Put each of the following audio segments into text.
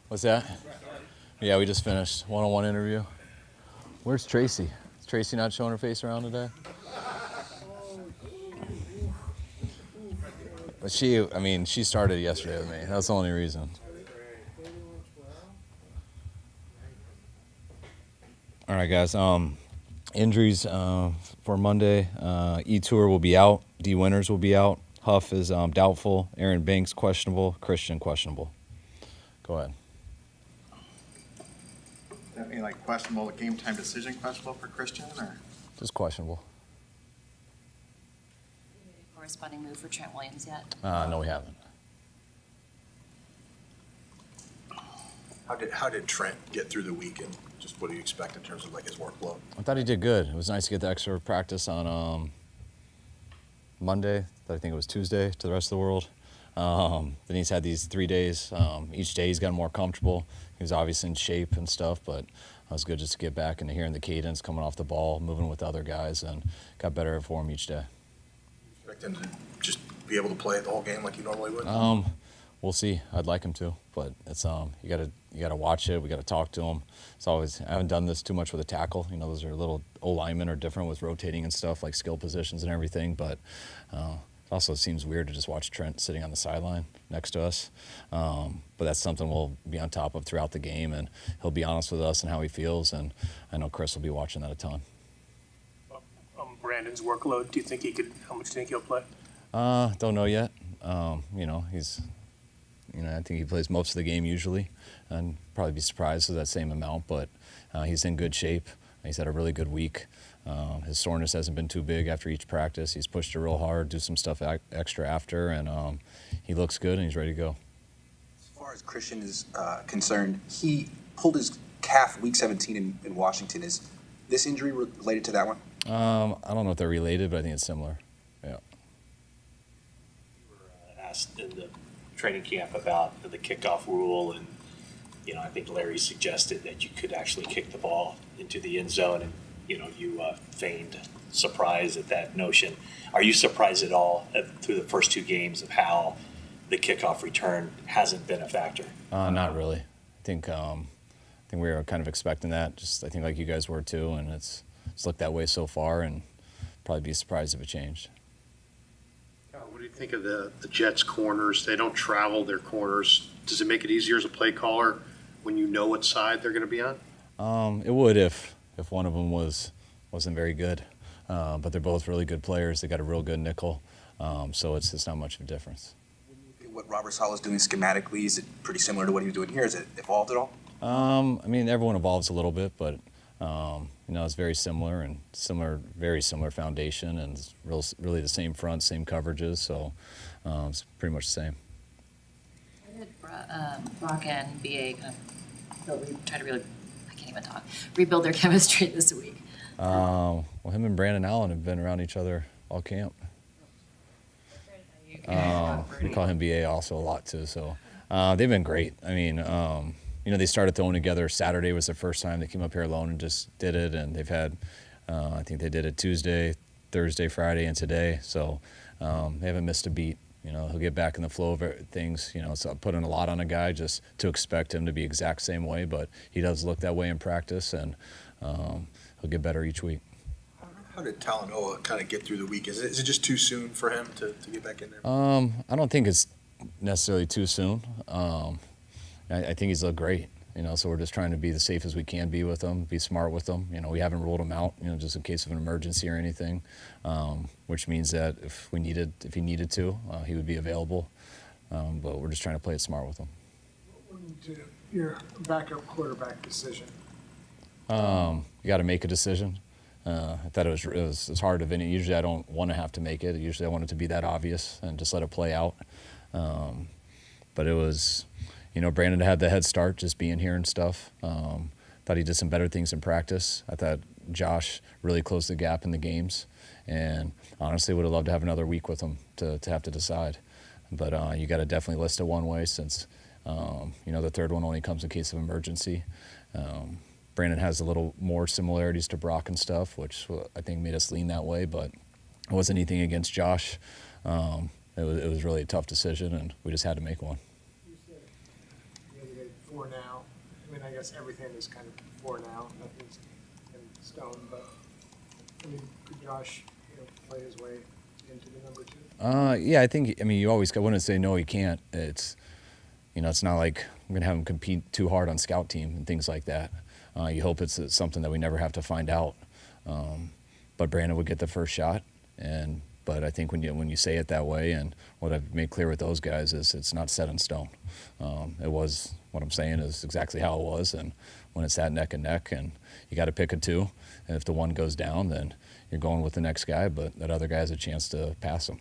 What's that? Yeah, we just finished one-on-one interview. Where's Tracy? Is Tracy not showing her face around today? But she started yesterday with me. That's the only reason. All right, guys. Injuries for Monday. E-Tour will be out. D. Winters will be out. Huff is doubtful. Aaron Banks questionable. Christian questionable. Go ahead. Any questionable game time decision questionable for Christian or Just questionable. Corresponding move for Trent Williams yet? No, we haven't. How did Trent get through the week, and just what do you expect in terms of his workload? I thought he did good. It was nice to get the extra practice on Monday. I think it was Tuesday to the rest of the world. Then he's had these 3 days. Each day he's gotten more comfortable. He was obviously in shape and stuff, but it was good just to get back into hearing the cadence, coming off the ball, moving with other guys, and got better for him each day. Expect him to just be able to play the whole game like you normally would? We'll see. I'd like him to, but it's you gotta watch it. We gotta talk to him. It's always I haven't done this too much with a tackle. Those are little O-linemen are different with rotating and stuff like skill positions and everything. But it also seems weird to just watch Trent sitting on the sideline next to us. But that's something we'll be on top of throughout the game, and he'll be honest with us and how he feels. And I know Chris will be watching that a ton. Brandon's workload. Do you think how much do you think he'll play? Don't know yet. He's. I think he plays most of the game usually, and probably be surprised with that same amount. But he's in good shape. He's had a really good week. His soreness hasn't been too big after each practice. He's pushed it real hard, do some stuff extra after, and he looks good and he's ready to go. As far as Christian is concerned, he pulled his calf week 17 in Washington. Is this injury related to that one? I don't know if they're related, but I think it's similar. Yeah. You were asked in the training camp about the kickoff rule, and I think Larry suggested that you could actually kick the ball into the end zone, and you feigned surprise at that notion. Are you surprised at all through the first two games of how the kickoff return hasn't been a factor? Not really. I think we were kind of expecting that. Just I think like you guys were too, and it's looked that way so far, and probably be surprised if it changed. What do you think of the Jets' corners? They don't travel their corners. Does it make it easier as a play caller when you know what side they're going to be on? It would if one of them wasn't very good. But they're both really good players. They got a real good nickel, so it's not much of a difference. What Robert Saleh is doing schematically, is it pretty similar to what he was doing here? Is it evolved at all? Everyone evolves a little bit, but it's very similar and very similar foundation, and it's really the same front, same coverages, so it's pretty much the same. How did Brock and BA kind of rebuild their chemistry this week? Well, him and Brandon Allen have been around each other all camp. We call him BA also a lot too, so they've been great. They started throwing together. Saturday was the first time they came up here alone and just did it, and they've had, I think they did it Tuesday, Thursday, Friday, and today, so they haven't missed a beat. He'll get back in the flow of things. So putting a lot on a guy just to expect him to be exact same way, but he does look that way in practice, and he'll get better each week. How did Talanoa kind of get through the week? Is it just too soon for him to get back in there? I don't think it's necessarily too soon. I think he's looked great, so we're just trying to be the safe as we can be with him, be smart with him. We haven't ruled him out, just in case of an emergency or anything, which means that if he needed to, he would be available. But we're just trying to play it smart with him. What went into your backup quarterback decision? You got to make a decision. I thought it was hard of any. Usually I don't want to have to make it. Usually I want it to be that obvious and just let it play out. But it was, Brandon had the head start just being here and stuff. Thought he did some better things in practice. I thought Josh really closed the gap in the games. And honestly, would have loved to have another week with him to have to decide. But you got to definitely list it one way since, the third one only comes in case of emergency. Brandon has a little more similarities to Brock and stuff, which I think made us lean that way, but it wasn't anything against Josh. It was really a tough decision, and we just had to make one. You said the other day, for now? I mean, I guess everything is kind of for now, nothing's in stone, but, I mean, could Josh, play his way into the number 2? Yeah, I think. I mean, I wouldn't say no, he can't. It's not like I'm gonna have him compete too hard on scout team and things like that. You hope it's something that we never have to find out. But Brandon would get the first shot, but I think when you say it that way, and what I've made clear with those guys is it's not set in stone. It was, what I'm saying is exactly how it was, and when it's that neck and neck, and you got to pick a 2, and if the one goes down, then you're going with the next guy, but that other guy has a chance to pass him.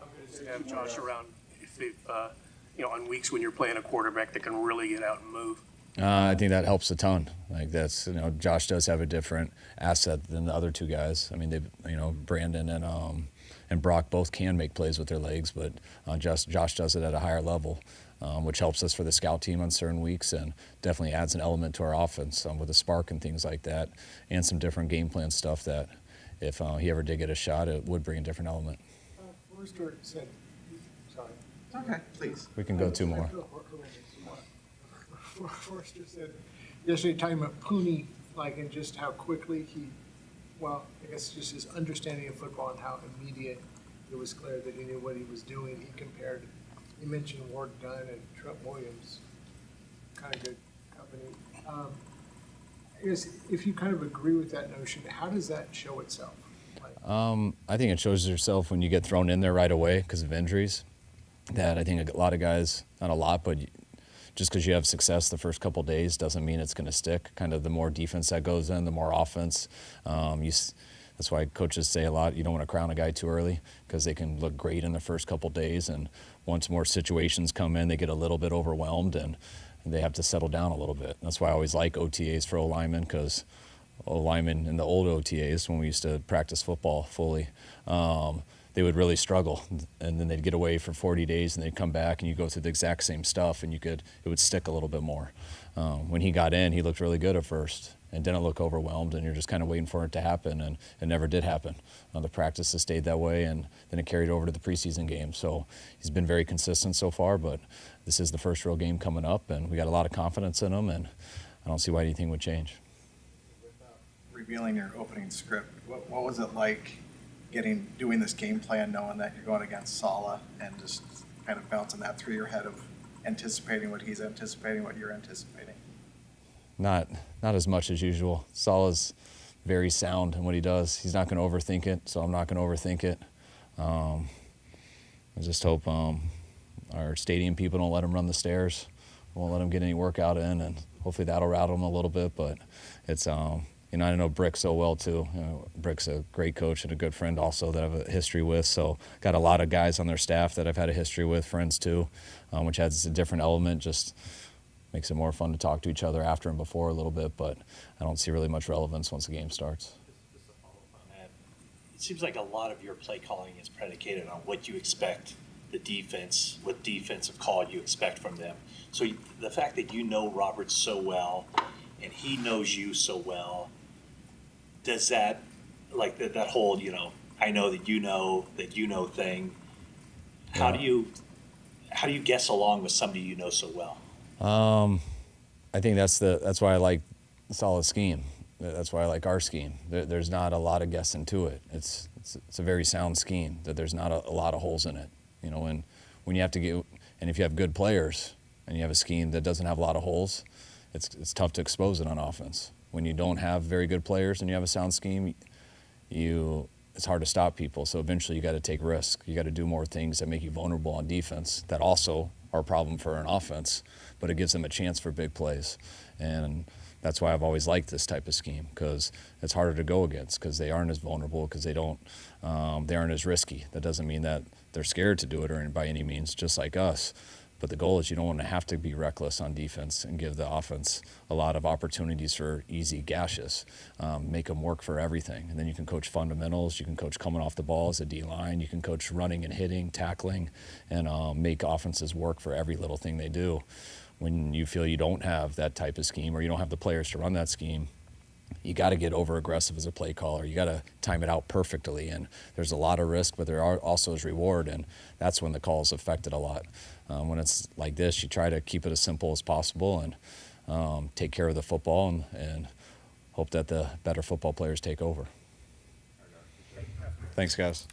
I'm going to have Josh around if they've, on weeks when you're playing a quarterback that can really get out and move. I think that helps a ton. Like that's, Josh does have a different asset than the other 2 guys. I mean, Brandon and Brock both can make plays with their legs, but Josh does it at a higher level, which helps us for the scout team on certain weeks and definitely adds an element to our offense with a spark and things like that, and some different game plan stuff that if he ever did get a shot, it would bring a different element. Forrester said, sorry. Okay, please. We can go 2 more. Forrester said yesterday, talking about Pooney, and just how quickly I guess just his understanding of football and how immediate it was clear that he knew what he was doing. He mentioned Ward Dunn and Trent Williams, kind of good company. I guess if you kind of agree with that notion, how does that show itself? I think it shows yourself when you get thrown in there right away because of injuries. That I think a lot of guys, not a lot, but just because you have success the first couple days doesn't mean it's going to stick. Kind of the more defense that goes in, the more offense. That's why coaches say a lot, you don't want to crown a guy too early because they can look great in the first couple days, and once more situations come in, they get a little bit overwhelmed and they have to settle down a little bit. That's why I always like OTAs for O-linemen, because O-linemen in the old OTAs, when we used to practice football fully, they would really struggle, and then they'd get away for 40 days and they'd come back and you go through the exact same stuff and it would stick a little bit more. When he got in, he looked really good at first and didn't look overwhelmed, and you're just kind of waiting for it to happen, and it never did happen. The practices stayed that way, and then it carried over to the preseason game. So he's been very consistent so far, but this is the first real game coming up, and we got a lot of confidence in him, and I don't see why anything would change. Revealing your opening script, what was it like doing this game plan, knowing that you're going against Saleh, and just kind of bouncing that through your head of anticipating what he's anticipating, what you're anticipating? Not as much as usual. Saleh's very sound in what he does. He's not going to overthink it, so I'm not going to overthink it. I just hope our stadium people don't let him run the stairs. Won't let him get any workout in, and hopefully that'll rattle him a little bit. But it's I know Brick so well too. Brick's a great coach and a good friend also that I have a history with. So got a lot of guys on their staff that I've had a history with, friends too, which adds a different element. Just makes it more fun to talk to each other after and before a little bit. But I don't see really much relevance once the game starts. Just to follow up on that, it seems like a lot of your play calling is predicated on what you expect the defense, what defensive call you expect from them. So the fact that you know Robert so well and he knows you so well, does that, like that whole, I know that you know thing, how do you guess along with somebody you know so well? I think that's why I like Saleh's scheme. That's why I like our scheme. There's not a lot of guessing to it. It's a very sound scheme. That there's not a lot of holes in it. When you have to get, and if you have good players and you have a scheme that doesn't have a lot of holes, it's tough to expose it on offense. When you don't have very good players and you have a sound scheme, it's hard to stop people. So eventually you got to take risks. You got to do more things that make you vulnerable on defense that also are a problem for an offense, but it gives them a chance for big plays. And that's why I've always liked this type of scheme, because it's harder to go against, because they aren't as vulnerable, because they aren't as risky. That doesn't mean that they're scared to do it or by any means, just like us. But the goal is you don't want to have to be reckless on defense and give the offense a lot of opportunities for easy gashes. Make them work for everything. And then you can coach fundamentals. You can coach coming off the ball as a D-line. You can coach running and hitting, tackling, and make offenses work for every little thing they do. When you feel you don't have that type of scheme or you don't have the players to run that scheme, you got to get over aggressive as a play caller. You got to time it out perfectly, and there's a lot of risk, but there also is reward, and that's when the calls affect it a lot. When it's like this, you try to keep it as simple as possible and take care of the football and hope that the better football players take over. Thanks, guys.